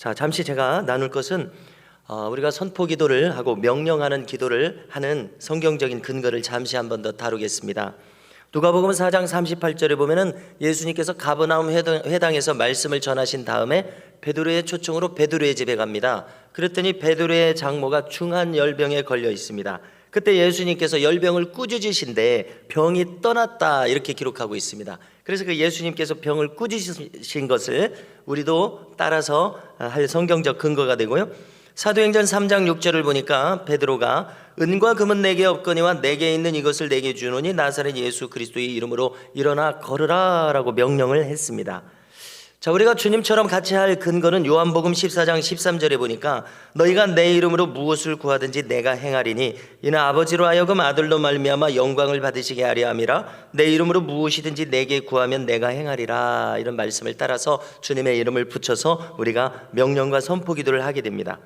자, 잠시 제가 나눌 것은 우리가 선포 기도를 하고 명령하는 기도를 하는 성경적인 근거를 잠시 한번 더 다루겠습니다. 누가복음 4장 38절에 보면은 예수님께서 가버나움 회당에서 말씀을 전하신 다음에 베드로의 초청으로 베드로의 집에 갑니다. 그랬더니 베드로의 장모가 중한 열병에 걸려 있습니다. 그때 예수님께서 열병을 꾸짖으신데 병이 떠났다 이렇게 기록하고 있습니다. 그래서 그 예수님께서 병을 꾸짖으신 것을 우리도 따라서 할 성경적 근거가 되고요. 사도행전 3장 6절을 보니까 베드로가 은과 금은 내게 없거니와 내게 있는 이것을 내게 주노니 나사렛 예수 그리스도의 이름으로 일어나 걸으라 라고 명령을 했습니다. 자, 우리가 주님처럼 같이 할 근거는 요한복음 14장 13절에 보니까 너희가 내 이름으로 무엇을 구하든지 내가 행하리니 이는 아버지로 하여금 아들로 말미암아 영광을 받으시게 하려 함이라. 내 이름으로 무엇이든지 내게 구하면 내가 행하리라. 이런 말씀을 따라서 주님의 이름을 붙여서 우리가 명령과 선포 기도를 하게 됩니다.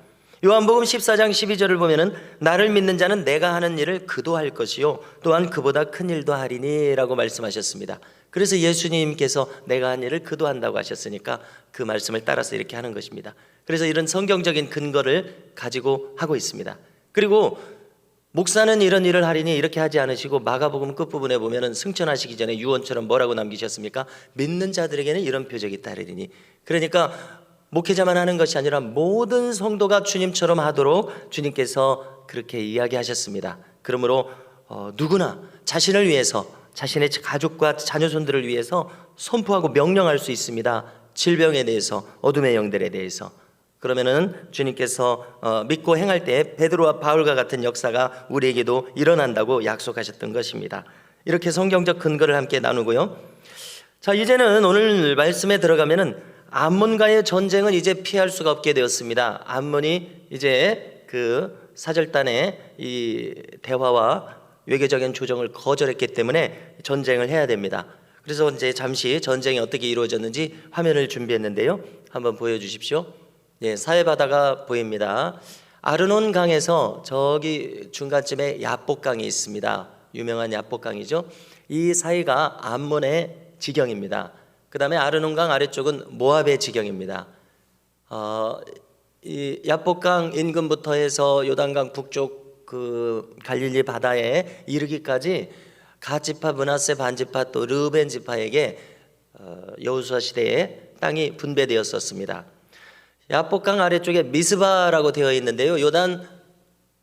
요한복음 14장 12절을 보면은 나를 믿는 자는 내가 하는 일을 그도 할 것이요 또한 그보다 큰 일도 하리니 라고 말씀하셨습니다. 그래서 예수님께서 내가 한 일을 그도 한다고 하셨으니까 그 말씀을 따라서 이렇게 하는 것입니다. 그래서 이런 성경적인 근거를 가지고 하고 있습니다. 그리고 목사는 이런 일을 하리니 이렇게 하지 않으시고 마가복음 끝부분에 보면은 승천하시기 전에 유언처럼 뭐라고 남기셨습니까? 믿는 자들에게는 이런 표적이 따르리니. 그러니까 목회자만 하는 것이 아니라 모든 성도가 주님처럼 하도록 주님께서 그렇게 이야기하셨습니다. 그러므로 누구나 자신을 위해서, 자신의 가족과 자녀손들을 위해서 선포하고 명령할 수 있습니다. 질병에 대해서, 어둠의 영들에 대해서. 그러면은 주님께서 믿고 행할 때 베드로와 바울과 같은 역사가 우리에게도 일어난다고 약속하셨던 것입니다. 이렇게 성경적 근거를 함께 나누고요. 자, 이제는 오늘 말씀에 들어가면은 암몬과의 전쟁은 이제 피할 수가 없게 되었습니다. 암몬이 이제 그 사절단의 이 대화와 외교적인 조정을 거절했기 때문에 전쟁을 해야 됩니다. 그래서 이제 잠시 전쟁이 어떻게 이루어졌는지 화면을 준비했는데요. 한번 보여주십시오. 예, 사해바다가 보입니다. 아르논 강에서 저기 중간쯤에 야복강이 있습니다. 유명한 야복강이죠. 이 사이가 암몬의 지경입니다. 그 다음에 아르논강 아래쪽은 모압의 지경입니다. 이 야복강 인근부터 해서 요단강 북쪽 그 갈릴리 바다에 이르기까지 갓지파, 므낫세 반지파 또 르벤 지파에게 여호수아 시대에 땅이 분배되었었습니다. 야복강 아래쪽에 미스바라고 되어 있는데요. 요단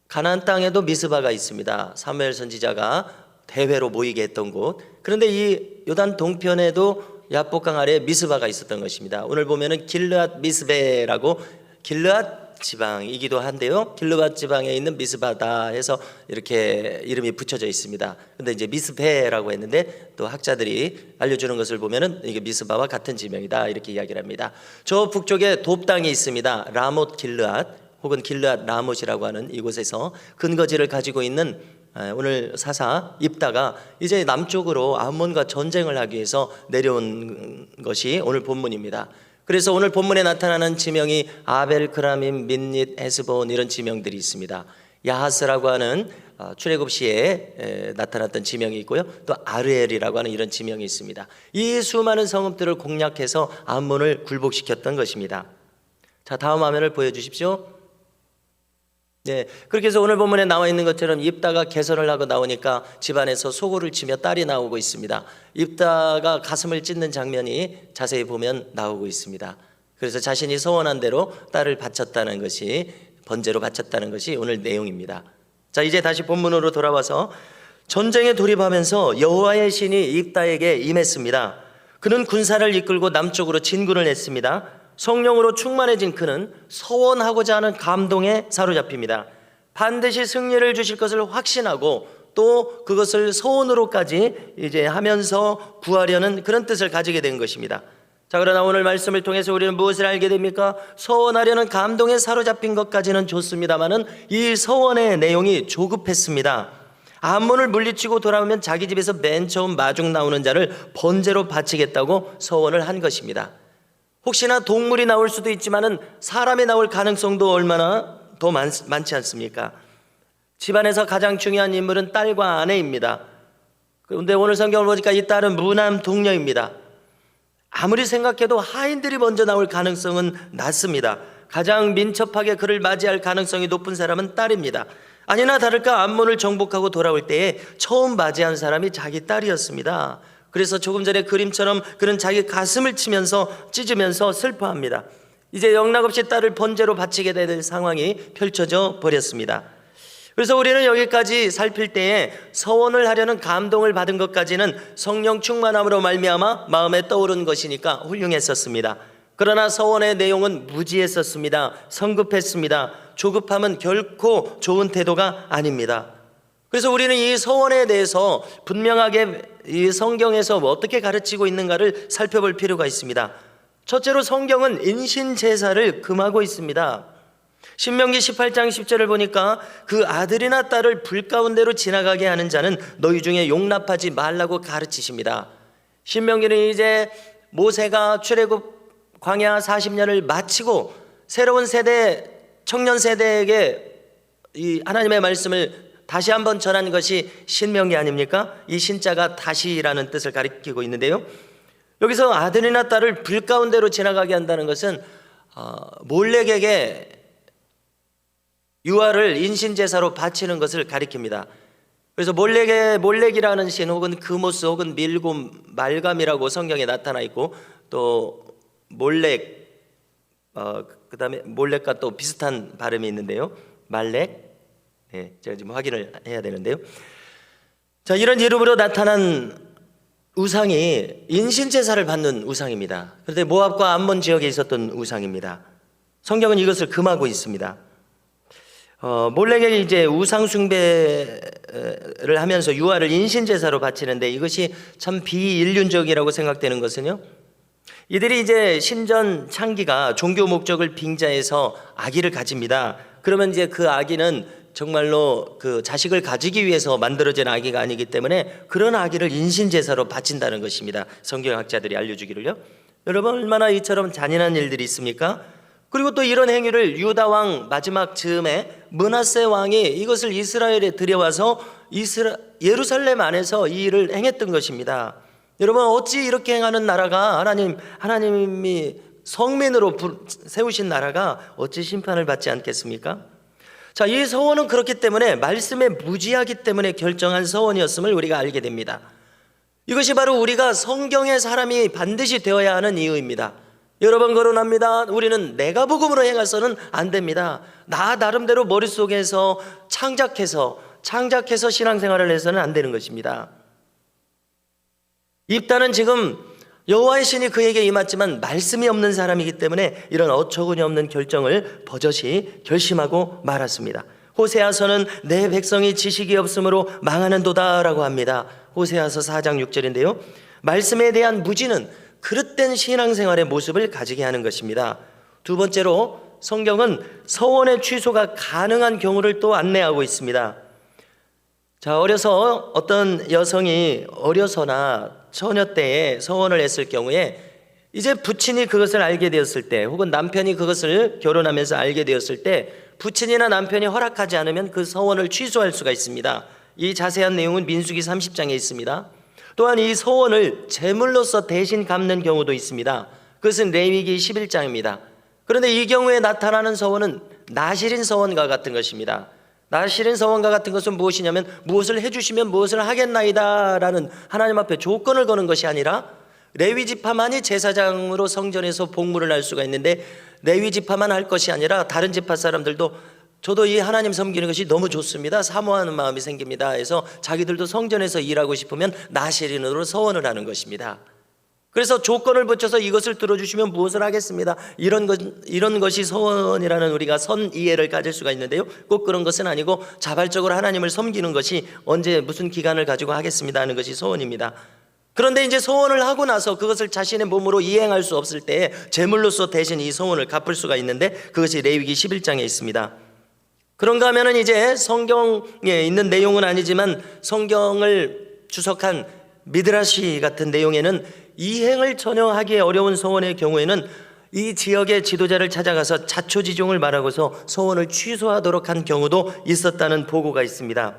가나안 땅에도 미스바가 있습니다. 사무엘 선지자가 대회로 모이게 했던 곳. 그런데 이 요단 동편에도 야복강 아래에 미스바가 있었던 것입니다. 오늘 보면은 길르앗 미스베라고 길르앗 지방이기도 한데요. 길르앗 지방에 있는 미스바다 해서 이렇게 이름이 붙여져 있습니다. 근데 이제 미스베라고 했는데 또 학자들이 알려주는 것을 보면은 이게 미스바와 같은 지명이다 이렇게 이야기를 합니다. 저 북쪽에 돕당이 있습니다. 라못 길르앗 혹은 길르앗 라못이라고 하는 이곳에서 근거지를 가지고 있는 오늘 사사 입다가 이제 남쪽으로 암몬과 전쟁을 하기 위해서 내려온 것이 오늘 본문입니다. 그래서 오늘 본문에 나타나는 지명이 아벨, 크라밈, 민닛, 헤스본 이런 지명들이 있습니다. 야하스라고 하는 출애굽 시에 나타났던 지명이 있고요. 또 아르엘이라고 하는 이런 지명이 있습니다. 이 수많은 성읍들을 공략해서 암몬을 굴복시켰던 것입니다. 자, 다음 화면을 보여주십시오. 네, 그렇게 해서 오늘 본문에 나와 있는 것처럼 입다가 개선을 하고 나오니까 집안에서 소고를 치며 딸이 나오고 있습니다. 입다가 가슴을 찢는 장면이 자세히 보면 나오고 있습니다. 그래서 자신이 서원한 대로 딸을 바쳤다는 것이 번제로 바쳤다는 것이 오늘 내용입니다. 자, 이제 다시 본문으로 돌아와서 전쟁에 돌입하면서 여호와의 신이 입다에게 임했습니다. 그는 군사를 이끌고 남쪽으로 진군을 했습니다. 성령으로 충만해진 그는 서원하고자 하는 감동에 사로잡힙니다. 반드시 승리를 주실 것을 확신하고 또 그것을 서원으로까지 이제 하면서 구하려는 그런 뜻을 가지게 된 것입니다. 자, 그러나 오늘 말씀을 통해서 우리는 무엇을 알게 됩니까? 서원하려는 감동에 사로잡힌 것까지는 좋습니다만은 이 서원의 내용이 조급했습니다. 암몬을 물리치고 돌아오면 자기 집에서 맨 처음 마중 나오는 자를 번제로 바치겠다고 서원을 한 것입니다. 혹시나 동물이 나올 수도 있지만은 사람이 나올 가능성도 얼마나 더 많지 않습니까? 집안에서 가장 중요한 인물은 딸과 아내입니다. 그런데 오늘 성경을 보니까 이 딸은 무남 동녀입니다. 아무리 생각해도 하인들이 먼저 나올 가능성은 낮습니다. 가장 민첩하게 그를 맞이할 가능성이 높은 사람은 딸입니다. 아니나 다를까 암몬을 정복하고 돌아올 때에 처음 맞이한 사람이 자기 딸이었습니다. 그래서 조금 전에 그림처럼 그는 자기 가슴을 찢으면서 슬퍼합니다. 이제 영락없이 딸을 번제로 바치게 될 상황이 펼쳐져 버렸습니다. 그래서 우리는 여기까지 살필 때에 서원을 하려는 감동을 받은 것까지는 성령 충만함으로 말미암아 마음에 떠오른 것이니까 훌륭했었습니다. 그러나 서원의 내용은 무지했었습니다. 성급했습니다. 조급함은 결코 좋은 태도가 아닙니다. 그래서 우리는 이 서원에 대해서 분명하게 이 성경에서 어떻게 가르치고 있는가를 살펴볼 필요가 있습니다. 첫째로 성경은 인신제사를 금하고 있습니다. 신명기 18장 10절을 보니까 그 아들이나 딸을 불 가운데로 지나가게 하는 자는 너희 중에 용납하지 말라고 가르치십니다. 신명기는 이제 모세가 출애굽 광야 40년을 마치고 새로운 세대, 청년 세대에게 이 하나님의 말씀을 다시 한번 전한 것이 신명기 아닙니까? 이 신자가 다시라는 뜻을 가리키고 있는데요, 여기서 아들이나 딸을 불 가운데로 지나가게 한다는 것은 몰렉에게 유아를 인신제사로 바치는 것을 가리킵니다. 그래서 몰렉이라는 신 혹은 그모스 혹은 밀곰, 말감이라고 성경에 나타나 있고, 또 몰렉, 그 다음에 몰렉과 또 비슷한 발음이 있는데요, 말렉, 제가 지금 확인을 해야 되는데요, 자, 이런 이름으로 나타난 우상이 인신제사를 받는 우상입니다. 그런데 모압과 암몬 지역에 있었던 우상입니다. 성경은 이것을 금하고 있습니다. 몰렉에게 이제 우상 숭배를 하면서 유아를 인신제사로 바치는데, 이것이 참 비인륜적이라고 생각되는 것은요, 이들이 이제 신전 창기가 종교 목적을 빙자해서 아기를 가집니다. 그러면 이제 그 아기는 정말로 그 자식을 가지기 위해서 만들어진 아기가 아니기 때문에 그런 아기를 인신제사로 바친다는 것입니다. 성경학자들이 알려주기를요. 여러분, 얼마나 이처럼 잔인한 일들이 있습니까? 그리고 또 이런 행위를 유다 왕 마지막 즈음에 므낫세 왕이 이것을 이스라엘에 들여와서 예루살렘 안에서 이 일을 행했던 것입니다. 여러분, 어찌 이렇게 행하는 나라가 하나님이 성민으로 세우신 나라가 어찌 심판을 받지 않겠습니까? 자, 이 서원은 그렇기 때문에 말씀에 무지하기 때문에 결정한 서원이었음을 우리가 알게 됩니다. 이것이 바로 우리가 성경의 사람이 반드시 되어야 하는 이유입니다. 여러 번 거론합니다. 우리는 내가 복음으로 행해서는 안 됩니다. 나 나름대로 머릿속에서 창작해서 신앙생활을 해서는 안 되는 것입니다. 입다는 지금 여호와의 신이 그에게 임했지만 말씀이 없는 사람이기 때문에 이런 어처구니 없는 결정을 버젓이 결심하고 말았습니다. 호세아서는 내 백성이 지식이 없으므로 망하는도다라고 합니다. 호세아서 4장 6절인데요, 말씀에 대한 무지는 그릇된 신앙생활의 모습을 가지게 하는 것입니다. 두 번째로 성경은 서원의 취소가 가능한 경우를 또 안내하고 있습니다. 자, 어려서 어떤 여성이 어려서나 처녀 때에 서원을 했을 경우에 이제 부친이 그것을 알게 되었을 때, 혹은 남편이 그것을 결혼하면서 알게 되었을 때 부친이나 남편이 허락하지 않으면 그 서원을 취소할 수가 있습니다. 이 자세한 내용은 민수기 30장에 있습니다. 또한 이 서원을 제물로서 대신 갚는 경우도 있습니다. 그것은 레위기 11장입니다. 그런데 이 경우에 나타나는 서원은 나실인 서원과 같은 것입니다. 나실인 서원과 같은 것은 무엇이냐면, 무엇을 해주시면 무엇을 하겠나이다 라는 하나님 앞에 조건을 거는 것이 아니라, 레위 지파만이 제사장으로 성전에서 복무를 할 수가 있는데, 레위 지파만 할 것이 아니라 다른 지파 사람들도 저도 이 하나님 섬기는 것이 너무 좋습니다, 사모하는 마음이 생깁니다 해서 자기들도 성전에서 일하고 싶으면 나실인으로 서원을 하는 것입니다. 그래서 조건을 붙여서 이것을 들어주시면 무엇을 하겠습니다, 이런 것이 서원이라는 우리가 선이해를 가질 수가 있는데요, 꼭 그런 것은 아니고 자발적으로 하나님을 섬기는 것이 언제 무슨 기간을 가지고 하겠습니다 하는 것이 서원입니다. 그런데 이제 서원을 하고 나서 그것을 자신의 몸으로 이행할 수 없을 때에 제물로서 대신 이 서원을 갚을 수가 있는데, 그것이 레위기 11장에 있습니다. 그런가 하면은 이제 성경에 있는 내용은 아니지만 성경을 주석한 미드라시 같은 내용에는 이행을 전혀 하기 어려운 서원의 경우에는 이 지역의 지도자를 찾아가서 자초지종을 말하고서 서원을 취소하도록 한 경우도 있었다는 보고가 있습니다.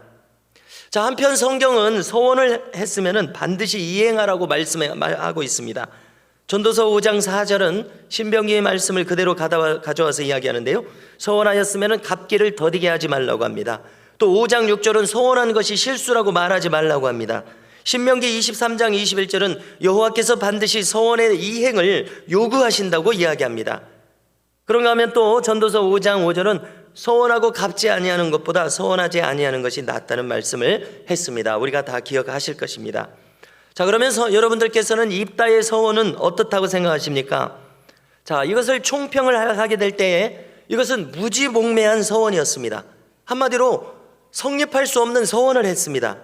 자, 한편 성경은 서원을 했으면은 반드시 이행하라고 말씀하고 있습니다. 전도서 5장 4절은 신명기의 말씀을 그대로 가져와서 이야기하는데요, 서원하였으면 갚기를 더디게 하지 말라고 합니다. 또 5장 6절은 서원한 것이 실수라고 말하지 말라고 합니다. 신명기 23장 21절은 여호와께서 반드시 서원의 이행을 요구하신다고 이야기합니다. 그런가 하면 또 전도서 5장 5절은 서원하고 갚지 아니하는 것보다 서원하지 아니하는 것이 낫다는 말씀을 했습니다. 우리가 다 기억하실 것입니다. 자, 그러면 여러분들께서는 입다의 서원은 어떻다고 생각하십니까? 자, 이것을 총평을 하게 될 때에 이것은 무지몽매한 서원이었습니다. 한마디로 성립할 수 없는 서원을 했습니다.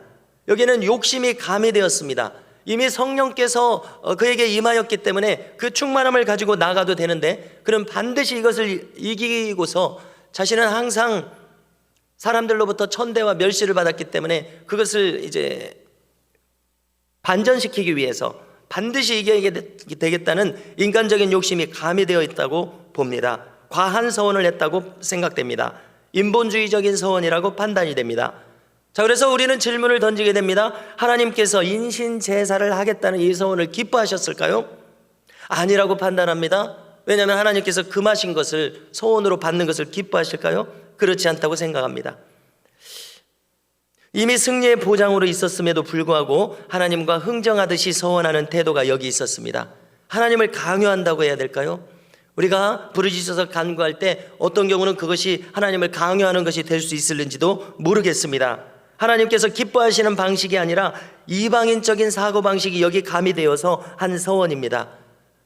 여기는 욕심이 가미되었습니다. 이미 성령께서 그에게 임하였기 때문에 그 충만함을 가지고 나가도 되는데, 그는 반드시 이것을 이기고서 자신은 항상 사람들로부터 천대와 멸시를 받았기 때문에 그것을 이제 반전시키기 위해서 반드시 이겨야 되겠다는 인간적인 욕심이 가미되어 있다고 봅니다. 과한 서원을 했다고 생각됩니다. 인본주의적인 서원이라고 판단이 됩니다. 자, 그래서 우리는 질문을 던지게 됩니다. 하나님께서 인신제사를 하겠다는 이 서원을 기뻐하셨을까요? 아니라고 판단합니다. 왜냐하면 하나님께서 금하신 것을 서원으로 받는 것을 기뻐하실까요? 그렇지 않다고 생각합니다. 이미 승리의 보장으로 있었음에도 불구하고 하나님과 흥정하듯이 서원하는 태도가 여기 있었습니다. 하나님을 강요한다고 해야 될까요? 우리가 부르짖어서 간구할 때 어떤 경우는 그것이 하나님을 강요하는 것이 될 수 있을는지도 모르겠습니다. 하나님께서 기뻐하시는 방식이 아니라 이방인적인 사고방식이 여기 가미되어서 한 서원입니다.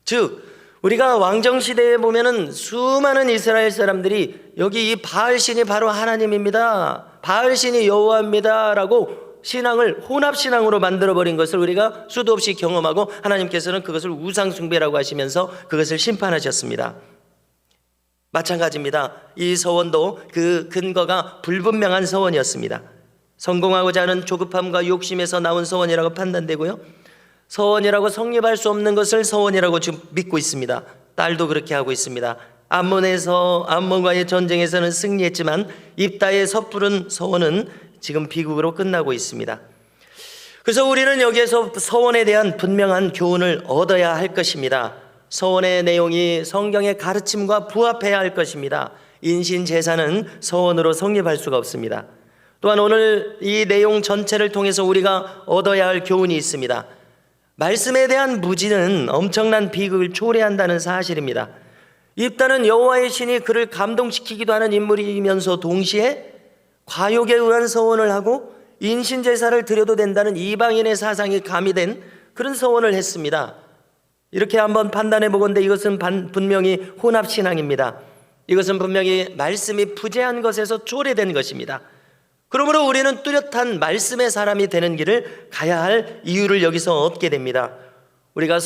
즉, 우리가 왕정시대에 보면은 수많은 이스라엘 사람들이 여기 이 바알신이 바로 하나님입니다, 바알신이 여호와입니다 라고 신앙을 혼합신앙으로 만들어버린 것을 우리가 수도 없이 경험하고, 하나님께서는 그것을 우상숭배라고 하시면서 그것을 심판하셨습니다. 마찬가지입니다. 이 서원도 그 근거가 불분명한 서원이었습니다. 성공하고자 하는 조급함과 욕심에서 나온 서원이라고 판단되고요, 서원이라고 성립할 수 없는 것을 서원이라고 지금 믿고 있습니다. 딸도 그렇게 하고 있습니다. 암몬과의 전쟁에서는 승리했지만 입다의 섣부른 서원은 지금 비극으로 끝나고 있습니다. 그래서 우리는 여기에서 서원에 대한 분명한 교훈을 얻어야 할 것입니다. 서원의 내용이 성경의 가르침과 부합해야 할 것입니다. 인신제사는 서원으로 성립할 수가 없습니다. 또한 오늘 이 내용 전체를 통해서 우리가 얻어야 할 교훈이 있습니다. 말씀에 대한 무지는 엄청난 비극을 초래한다는 사실입니다. 입다는 여호와의 신이 그를 감동시키기도 하는 인물이면서 동시에 과욕에 의한 서원을 하고 인신제사를 드려도 된다는 이방인의 사상이 가미된 그런 서원을 했습니다. 이렇게 한번 판단해 보건대 이것은 분명히 혼합신앙입니다. 이것은 분명히 말씀이 부재한 것에서 초래된 것입니다. 그러므로 우리는 뚜렷한 말씀의 사람이 되는 길을 가야 할 이유를 여기서 얻게 됩니다. 우리가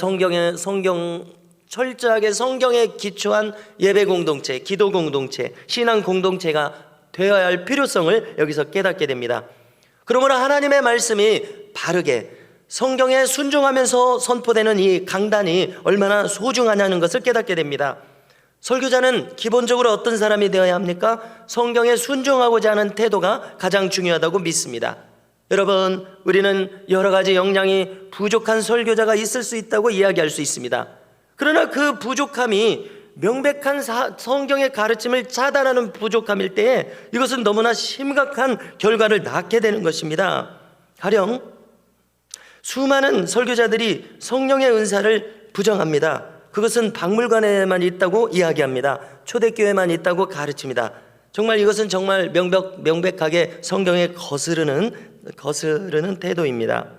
철저하게 성경에 기초한 예배 공동체, 기도 공동체, 신앙 공동체가 되어야 할 필요성을 여기서 깨닫게 됩니다. 그러므로 하나님의 말씀이 바르게 성경에 순종하면서 선포되는 이 강단이 얼마나 소중하냐는 것을 깨닫게 됩니다. 설교자는 기본적으로 어떤 사람이 되어야 합니까? 성경에 순종하고자 하는 태도가 가장 중요하다고 믿습니다. 여러분, 우리는 여러 가지 역량이 부족한 설교자가 있을 수 있다고 이야기할 수 있습니다. 그러나 그 부족함이 명백한 성경의 가르침을 차단하는 부족함일 때에 이것은 너무나 심각한 결과를 낳게 되는 것입니다. 가령 수많은 설교자들이 성령의 은사를 부정합니다. 그것은 박물관에만 있다고 이야기합니다. 초대교회만 있다고 가르칩니다. 정말 이것은 정말 명백하게 성경에 거스르는 태도입니다.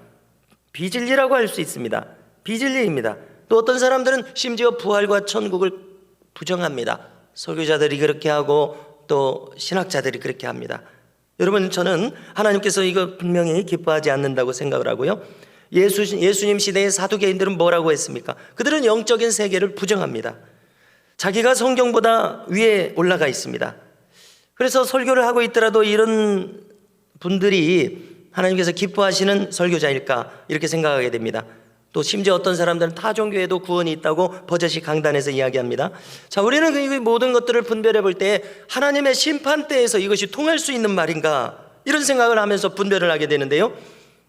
비진리라고 할 수 있습니다. 비진리입니다. 또 어떤 사람들은 심지어 부활과 천국을 부정합니다. 설교자들이 그렇게 하고 또 신학자들이 그렇게 합니다. 여러분, 저는 하나님께서 이거 분명히 기뻐하지 않는다고 생각을 하고요, 예수님 시대의 사두개인들은 뭐라고 했습니까? 그들은 영적인 세계를 부정합니다. 자기가 성경보다 위에 올라가 있습니다. 그래서 설교를 하고 있더라도 이런 분들이 하나님께서 기뻐하시는 설교자일까 이렇게 생각하게 됩니다. 또 심지어 어떤 사람들은 타종교에도 구원이 있다고 버젓이 강단에서 이야기합니다. 자, 우리는 이 모든 것들을 분별해 볼 때 하나님의 심판대에서 이것이 통할 수 있는 말인가 이런 생각을 하면서 분별을 하게 되는데요,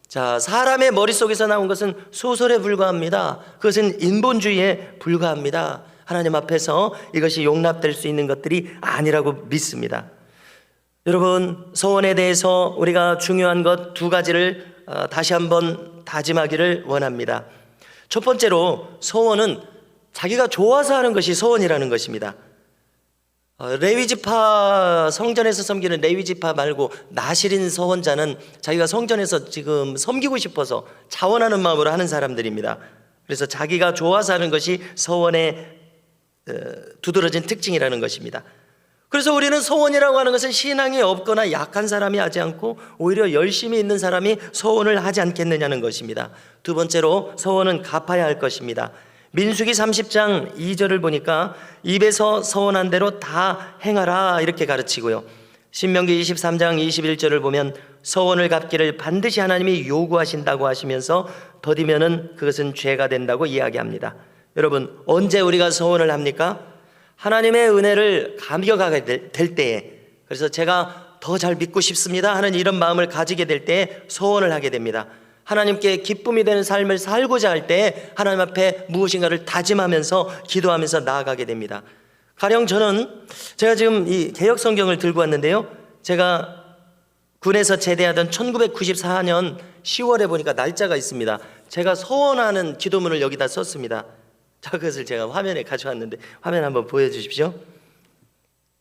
자, 사람의 머릿속에서 나온 것은 소설에 불과합니다. 그것은 인본주의에 불과합니다. 하나님 앞에서 이것이 용납될 수 있는 것들이 아니라고 믿습니다. 여러분, 소원에 대해서 우리가 중요한 것 두 가지를 다시 한번 다짐하기를 원합니다. 첫 번째로, 소원은 자기가 좋아서 하는 것이 소원이라는 것입니다. 레위지파, 성전에서 섬기는 레위지파 말고 나실인 서원자는 자기가 성전에서 지금 섬기고 싶어서 자원하는 마음으로 하는 사람들입니다. 그래서 자기가 좋아서 하는 것이 서원의 두드러진 특징이라는 것입니다. 그래서 우리는 서원이라고 하는 것은 신앙이 없거나 약한 사람이 하지 않고 오히려 열심히 있는 사람이 서원을 하지 않겠느냐는 것입니다. 두 번째로, 서원은 갚아야 할 것입니다. 민수기 30장 2절을 보니까 입에서 서원한 대로 다 행하라 이렇게 가르치고요. 신명기 23장 21절을 보면 서원을 갚기를 반드시 하나님이 요구하신다고 하시면서 더디면은 그것은 죄가 된다고 이야기합니다. 여러분, 언제 우리가 서원을 합니까? 하나님의 은혜를 감격하게 될 때에, 그래서 제가 더 잘 믿고 싶습니다 하는 이런 마음을 가지게 될 때에 서원을 하게 됩니다. 하나님께 기쁨이 되는 삶을 살고자 할 때 하나님 앞에 무엇인가를 다짐하면서 기도하면서 나아가게 됩니다. 가령 제가 지금 이 개역 성경을 들고 왔는데요, 제가 군에서 제대하던 1994년 10월에 보니까 날짜가 있습니다. 제가 서원하는 기도문을 여기다 썼습니다. 자, 그것을 제가 화면에 가져왔는데 화면 한번 보여주십시오.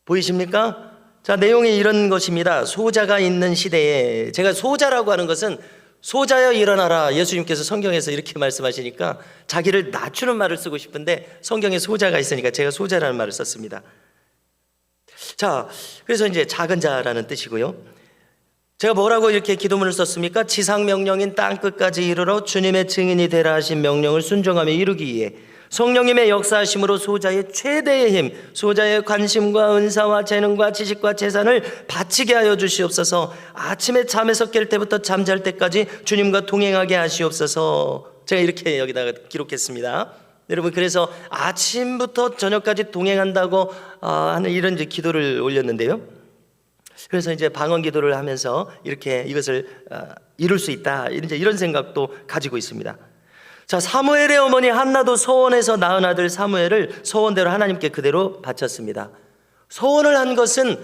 보이십니까? 자, 내용이 이런 것입니다. 소자가 있는 시대에, 제가 소자라고 하는 것은 소자여 일어나라, 예수님께서 성경에서 이렇게 말씀하시니까 자기를 낮추는 말을 쓰고 싶은데 성경에 소자가 있으니까 제가 소자라는 말을 썼습니다. 자, 그래서 이제 작은 자라는 뜻이고요. 제가 뭐라고 이렇게 기도문을 썼습니까? 지상 명령인 땅 끝까지 이르러 주님의 증인이 되라 하신 명령을 순종하며 이루기 위해 성령님의 역사하심으로 소자의 최대의 힘, 소자의 관심과 은사와 재능과 지식과 재산을 바치게 하여 주시옵소서. 아침에 잠에서 깰 때부터 잠잘 때까지 주님과 동행하게 하시옵소서. 제가 이렇게 여기다가 기록했습니다. 여러분, 그래서 아침부터 저녁까지 동행한다고 하는 이런 이제 기도를 올렸는데요. 그래서 이제 방언 기도를 하면서 이렇게 이것을 이룰 수 있다, 이런 생각도 가지고 있습니다. 자, 사무엘의 어머니 한나도 서원에서 낳은 아들 사무엘을 서원대로 하나님께 그대로 바쳤습니다. 서원을 한 것은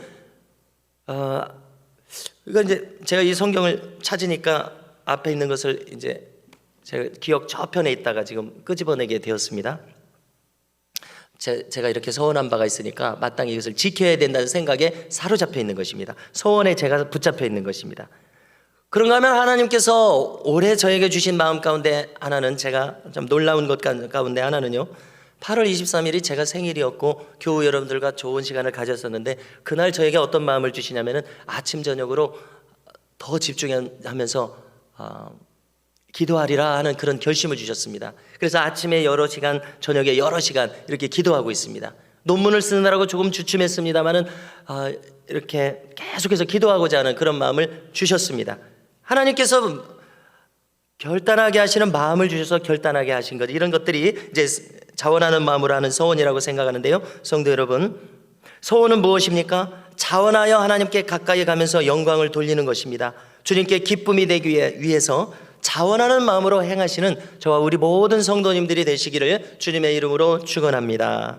이거 이제 제가 이 성경을 찾으니까 앞에 있는 것을 이제 제가 기억 저편에 있다가 지금 끄집어내게 되었습니다. 제가 이렇게 서원한 바가 있으니까 마땅히 이것을 지켜야 된다는 생각에 사로잡혀 있는 것입니다. 서원에 제가 붙잡혀 있는 것입니다. 그런가 하면 하나님께서 올해 저에게 주신 마음 가운데 하나는, 제가 좀 놀라운 것 가운데 하나는요, 8월 23일이 제가 생일이었고 교우 여러분들과 좋은 시간을 가졌었는데 그날 저에게 어떤 마음을 주시냐면은 아침 저녁으로 더 집중하면서 기도하리라 하는 그런 결심을 주셨습니다. 그래서 아침에 여러 시간, 저녁에 여러 시간 이렇게 기도하고 있습니다. 논문을 쓰느라고 조금 주춤했습니다마는 이렇게 계속해서 기도하고자 하는 그런 마음을 주셨습니다. 하나님께서 결단하게 하시는 마음을 주셔서 결단하게 하신 것, 이런 것들이 이제 자원하는 마음으로 하는 서원이라고 생각하는데요. 성도 여러분, 서원은 무엇입니까? 자원하여 하나님께 가까이 가면서 영광을 돌리는 것입니다. 주님께 기쁨이 되기 위해서 자원하는 마음으로 행하시는 저와 우리 모든 성도님들이 되시기를 주님의 이름으로 축원합니다.